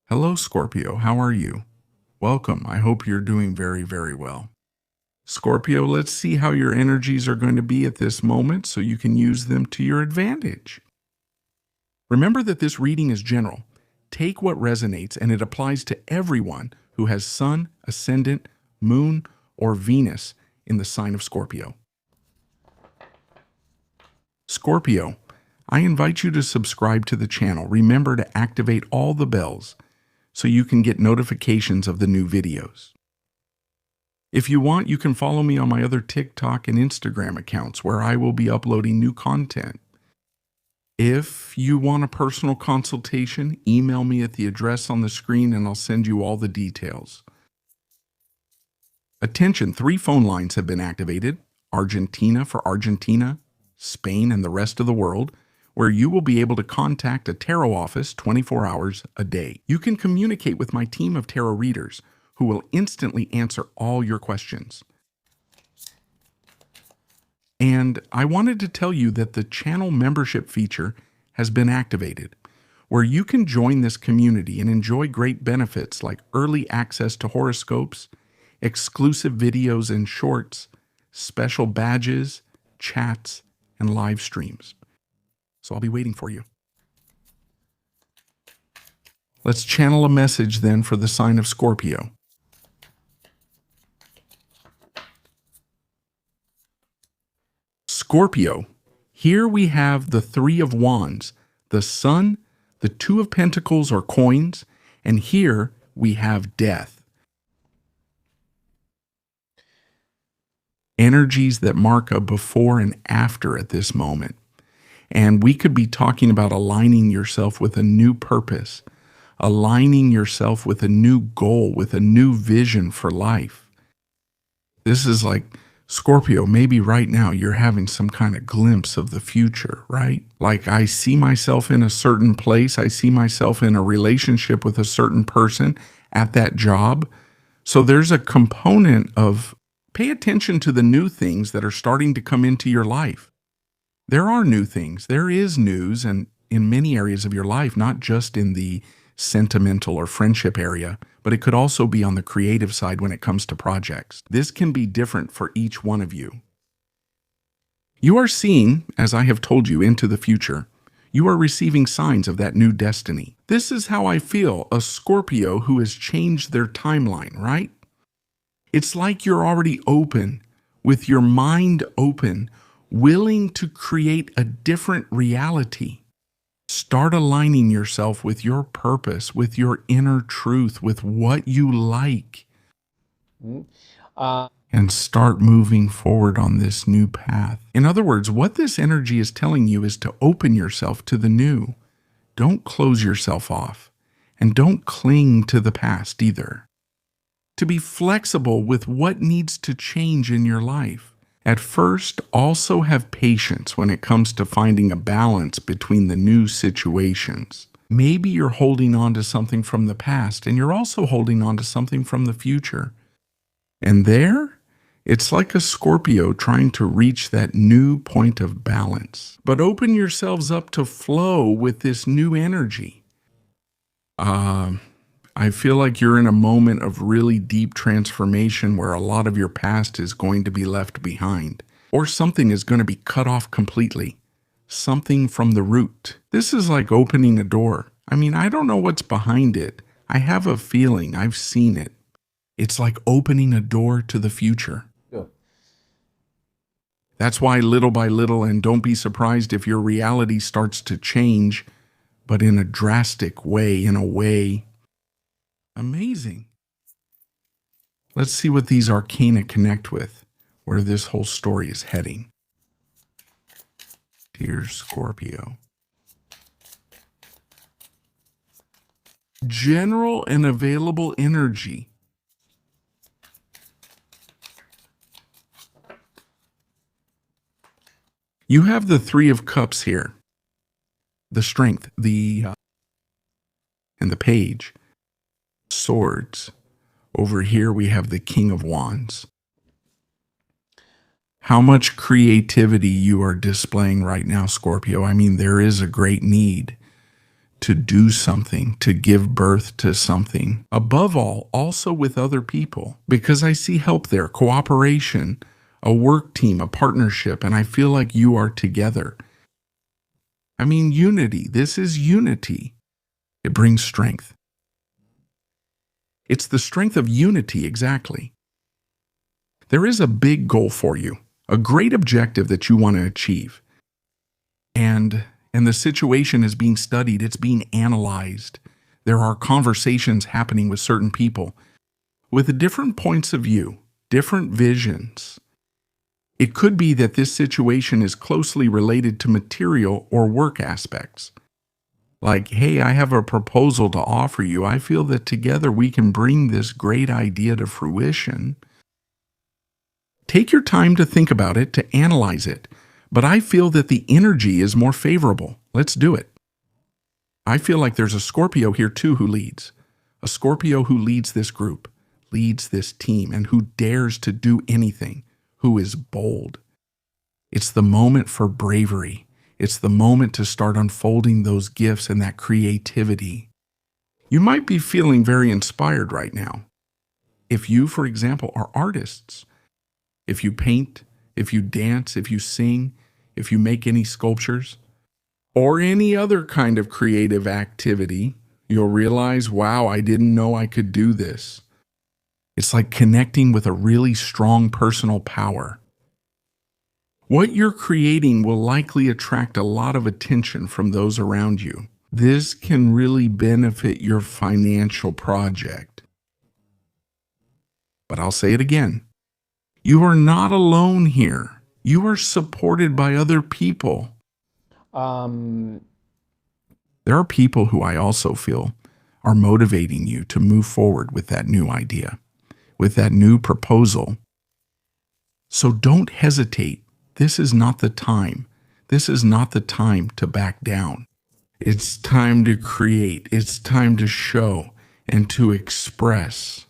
Hello, Scorpio. How are you? Welcome. I hope you're doing very, very well. Scorpio, let's see how your energies are going to be at this moment so you can use them to your advantage. Remember that this reading is general. Take what resonates, and it applies to everyone who has Sun, Ascendant, Moon, or Venus in the sign of Scorpio. Scorpio, I invite you to subscribe to the channel. Remember to activate all the bells so you can get notifications of the new videos. If you want, you can follow me on my other TikTok and Instagram accounts where I will be uploading new content. If you want a personal consultation, email me at the address on the screen and I'll send you all the details. Attention, 3 phone lines have been activated: Argentina for Argentina, Spain, and the rest of the world, where you will be able to contact a tarot office 24 hours a day. You can communicate with my team of tarot readers who will instantly answer all your questions. And I wanted to tell you that the channel membership feature has been activated, where you can join this community and enjoy great benefits like early access to horoscopes, exclusive videos and shorts, special badges, chats, and live streams. So I'll be waiting for you. Let's channel a message then for the sign of Scorpio. Scorpio, here we have the 3 of Wands, the Sun, the 2 of Pentacles or coins, and here we have Death. Energies that mark a before and after at this moment. And we could be talking about aligning yourself with a new purpose, aligning yourself with a new goal, with a new vision for life. This is like, Scorpio, maybe right now you're having some kind of glimpse of the future, right? Like, I see myself in a certain place. I see myself in a relationship with a certain person at that job. So there's a component of pay attention to the new things that are starting to come into your life. There are new things. There is news, and in many areas of your life, not just in the sentimental or friendship area, but it could also be on the creative side when it comes to projects. This can be different for each one of you. You are seeing, as I have told you, into the future. You are receiving signs of that new destiny. This is how I feel, a Scorpio who has changed their timeline, right? It's like you're already open, with your mind open, willing to create a different reality. Start aligning yourself with your purpose, with your inner truth, with what you like. And start moving forward on this new path. In other words, what this energy is telling you is to open yourself to the new. Don't close yourself off. And don't cling to the past either. To be flexible with what needs to change in your life. At first, also have patience when it comes to finding a balance between the new situations. Maybe you're holding on to something from the past, and you're also holding on to something from the future. And there, it's like a Scorpio trying to reach that new point of balance. But open yourselves up to flow with this new energy. I feel like you're in a moment of really deep transformation where a lot of your past is going to be left behind, or something is going to be cut off completely, something from the root. This is like opening a door. I mean, I don't know what's behind it. I have a feeling. I've seen it. It's like opening a door to the future. Good. That's why little by little, and don't be surprised if your reality starts to change, but in a drastic way, in a way. Amazing. Let's see what these arcana connect with, where this whole story is heading. Dear Scorpio. General and available energy. You have the 3 of Cups here. The Strength, and the Page. Swords. Over here we have the King of Wands. How much creativity you are displaying right now, Scorpio. I mean, there is a great need to do something, to give birth to something. Above all, also with other people, because I see help there, cooperation, a work team, a partnership, and I feel like you are together. I mean, unity. This is unity. It brings strength. It's the strength of unity, exactly. There is a big goal for you, a great objective that you want to achieve. And the situation is being studied, it's being analyzed. There are conversations happening with certain people with different points of view, different visions. It could be that this situation is closely related to material or work aspects. Like, hey, I have a proposal to offer you. I feel that together we can bring this great idea to fruition. Take your time to think about it, to analyze it. But I feel that the energy is more favorable. Let's do it. I feel like there's a Scorpio here too who leads. A Scorpio who leads this group, leads this team, and who dares to do anything, who is bold. It's the moment for bravery. It's the moment to start unfolding those gifts and that creativity. You might be feeling very inspired right now. If you, for example, are artists, if you paint, if you dance, if you sing, if you make any sculptures, or any other kind of creative activity, you'll realize, wow, I didn't know I could do this. It's like connecting with a really strong personal power. What you're creating will likely attract a lot of attention from those around you. This can really benefit your financial project. But I'll say it again. You are not alone here. You are supported by other people. There are people who I also feel are motivating you to move forward with that new idea, with that new proposal. So don't hesitate. This is not the time. This is not the time to back down. It's time to create. It's time to show and to express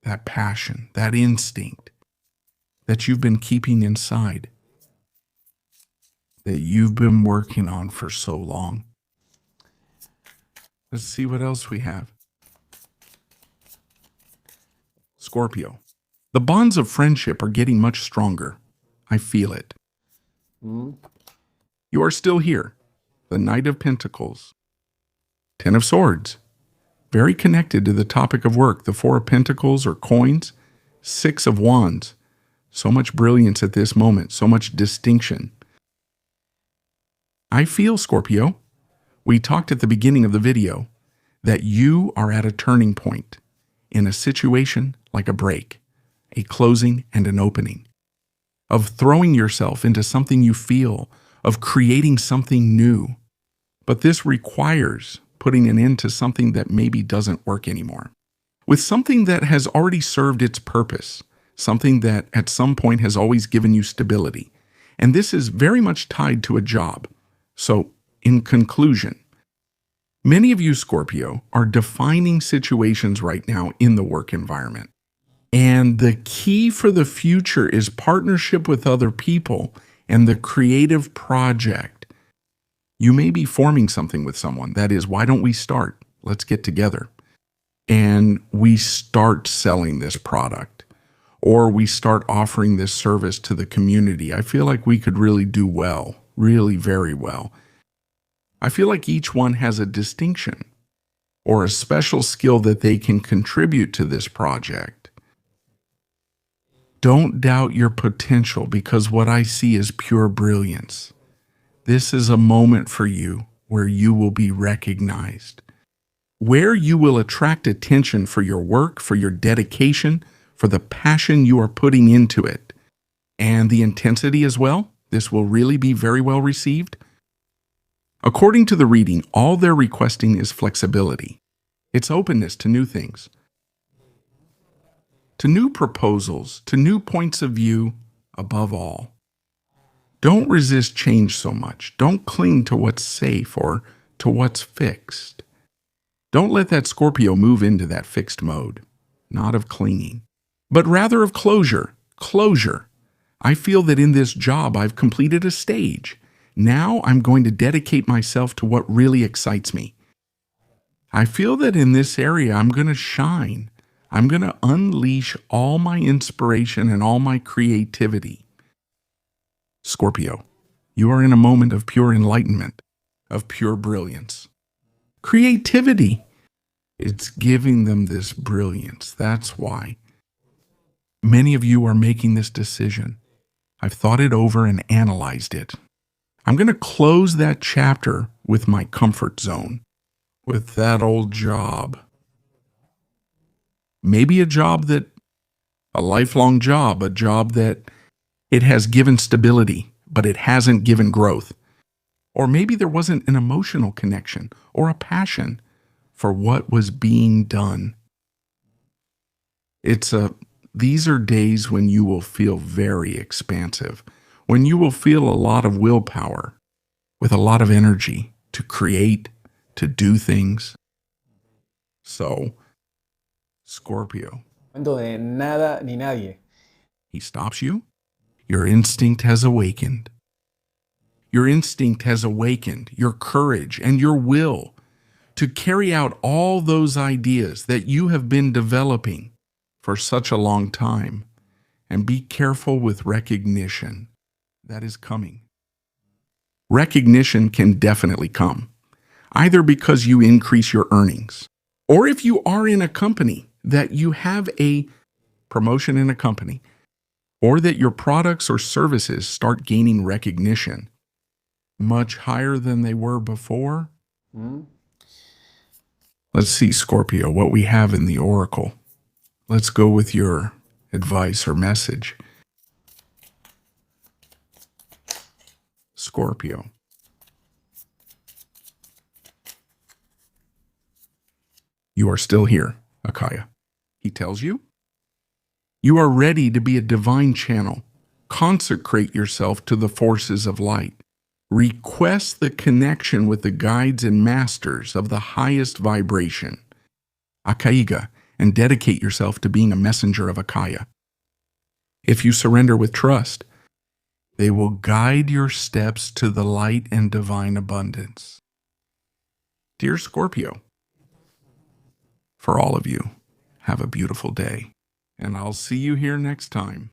that passion, that instinct that you've been keeping inside, that you've been working on for so long. Let's see what else we have. Scorpio. The bonds of friendship are getting much stronger. I feel it. You are still here. The Knight of Pentacles. Ten of Swords. Very connected to the topic of work. The Four of Pentacles or coins. Six of Wands. So much brilliance at this moment. So much distinction. I feel, Scorpio, we talked at the beginning of the video, that you are at a turning point in a situation like a break, a closing and an opening, of throwing yourself into something you feel, of creating something new. But this requires putting an end to something that maybe doesn't work anymore, with something that has already served its purpose, something that at some point has always given you stability. And this is very much tied to a job. So, in conclusion, many of you, Scorpio, are defining situations right now in the work environment. And the key for the future is partnership with other people and the creative project. You may be forming something with someone. That is, why don't we start? Let's get together. And we start selling this product, or we start offering this service to the community. I feel like we could really do well, really very well. I feel like each one has a distinction or a special skill that they can contribute to this project. Don't doubt your potential, because what I see is pure brilliance. This is a moment for you where you will be recognized, where you will attract attention for your work, for your dedication, for the passion you are putting into it, and the intensity as well. This will really be very well received. According to the reading, all they're requesting is flexibility. It's openness to new things, to new proposals, to new points of view, above all. Don't resist change so much. Don't cling to what's safe or to what's fixed. Don't let that Scorpio move into that fixed mode, not of clinging, but rather of closure. Closure. I feel that in this job I've completed a stage. Now I'm going to dedicate myself to what really excites me. I feel that in this area I'm going to shine. I'm going to unleash all my inspiration and all my creativity. Scorpio, you are in a moment of pure enlightenment, of pure brilliance. Creativity. It's giving them this brilliance. That's why. Many of you are making this decision. I've thought it over and analyzed it. I'm going to close that chapter with my comfort zone, with that old job. Maybe a lifelong job, a job that it has given stability, but it hasn't given growth. Or maybe there wasn't an emotional connection or a passion for what was being done. These are days when you will feel very expansive, when you will feel a lot of willpower, with a lot of energy to create, to do things. So, Scorpio. De nada ni nadie. He stops you. Your instinct has awakened. Your instinct has awakened your courage and your will to carry out all those ideas that you have been developing for such a long time. And be careful with recognition that is coming. Recognition can definitely come, either because you increase your earnings, or if you are in a company that you have a promotion in a company, or that your products or services start gaining recognition much higher than they were before. Let's see, Scorpio, what we have in the oracle. Let's go with your advice or message. Scorpio. You are still here, Akaya. He tells you. You are ready to be a divine channel. Consecrate yourself to the forces of light. Request the connection with the guides and masters of the highest vibration, Akaiga, and dedicate yourself to being a messenger of Akaya. If you surrender with trust, they will guide your steps to the light and divine abundance. Dear Scorpio, for all of you, have a beautiful day, and I'll see you here next time.